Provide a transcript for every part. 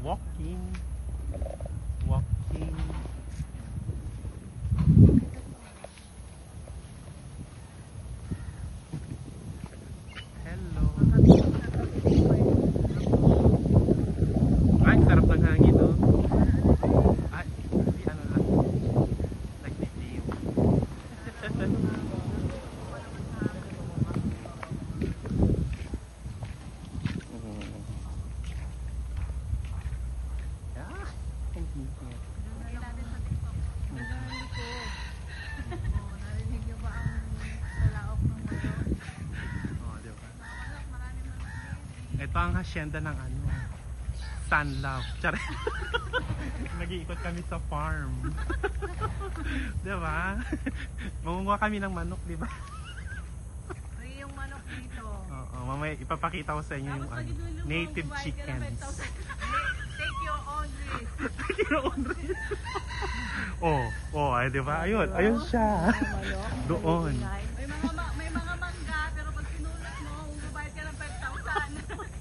walking. Walking. Hello. Ay, sarap ng hangin, no? Ay, hindi ano lang. Nag-view. Yeah. Thank you. Narinig niyo ba ang kalaok ng mayon? Oh, di ba? Ito ang hacienda ng ano, Sunlove. Tsara. Nag-iikot kami sa farm. Di ba? Mangunguha kami ng manok, di ba? Free yung manok dito. Oo, mamaya ipapakita ko sa inyo yung ano, native chickens. Take your own risk. Ay, di ba? Ayun siya. Doon. May mga mangga, pero pag sinulat mo, magbabayad ka ng 5,000.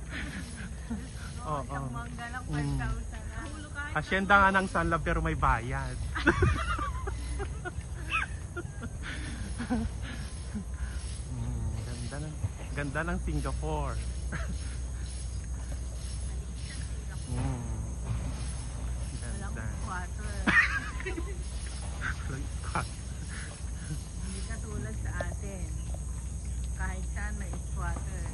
Isang mangga lang 5,000. Hacienda nga ng Sunlove pero may bayad. Ganda ng Singapore. Walang Ganda. squatter. Hindi katulad sa atin. Kahit saan may squatter.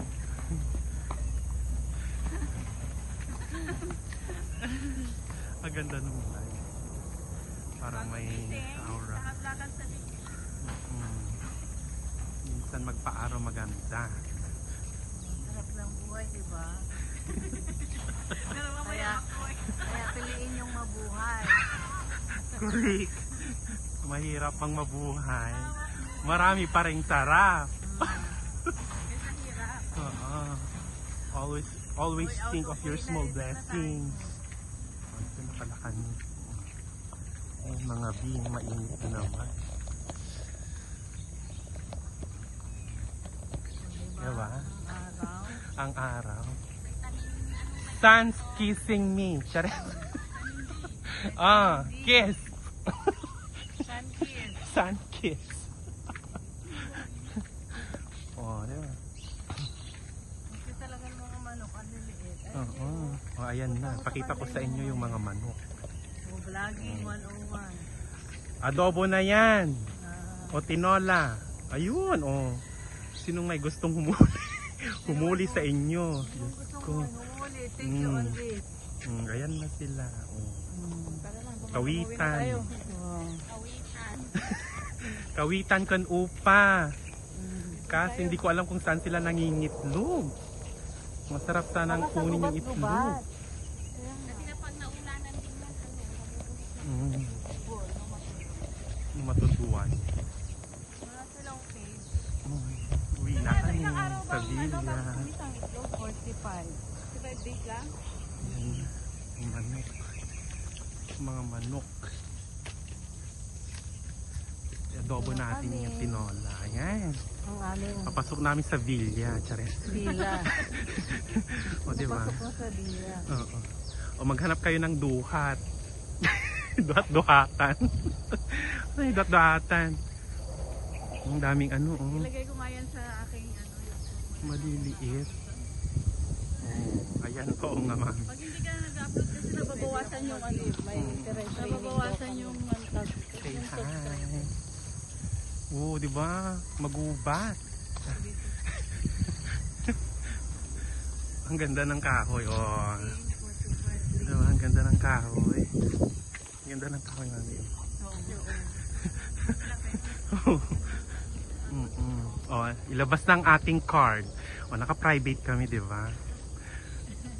Ang ganda nung light. Parang may aura. Nakaplakan sa Minsan magpa-araw maganda. sarap ng buhay, di ba? Kaya piliin yung mabuhay. Correct. Mahirap mang mabuhay. Marami pa ring sarap. Kaysa hirap. Always think of your small blessings. Ito nakalakan. Mga bee, mainit na naman. Diba? Ang araw. Sun's kissing me. Charet. Kiss. Sun kiss. Sun kiss. Diba? Kasi talaga ng mga manok, ang liliit. Ayan na. Pakita ko sa inyo yung mga manok. Vlogging 101. Adobo na yan. O tinola. Ayun, Sinong may gustong humuli sa inyo? Diyos ko. Take you on this. Ayan na sila. Kawitan. Kawitan kan upa. Kasi hindi ko alam kung saan sila nangingitlog. Masarap sanang kunin yung itlog. Kasi kapag naulanan din yan, Matutuwan. wala silang face. Uwi na kami sa villa. 45. 45 days lang? Yung manok. Mga manok. Adobo natin yung tinola. Ayan. Ang aming Papasok namin sa villa. Chares. villa. Diba? Pasok mo sa villa. O maghanap kayo ng duhat. Duhat-duhatan. Ay, duhat-duhatan. Ang daming Ilagay ko nga yan sa aking maliliit. Ayan po nga mami. Pag hindi ka nag-upload kasi nababawasan yung may interest. Nababawasan yung Say hi. Diba? Magubat. Ang ganda ng kahoy. Diba? Ang ganda ng kahoy. Ang ganda ng kahoy mami. Ilabas ng ating card. Naka-private kami, di ba?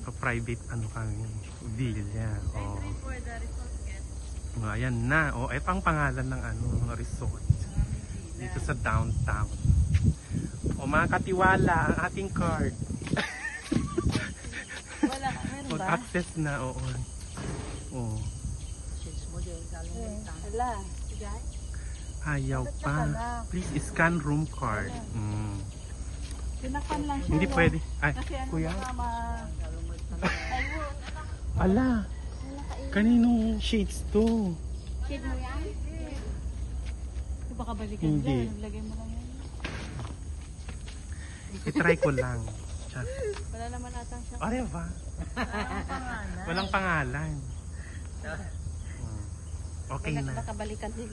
Naka-private kami. Villa. Ayan na. Ito ang pangalan ng resort. Dito sa downtown. Mga katiwala ang ating card. Wala, meron ba? Mag-access na, Wala. Ayaw pa. Please scan room card. Tinakpan lang siya. Hindi pwede. Ay, Kasi kuya. Ala, kaninong shades to? Shade mo yan? Baka balikan Hindi. dyan. Lagay mo lang yan. I-try ko lang. Char. Wala naman atang siya. Areva. Walang pangalan. Okay na. Baka balikan din.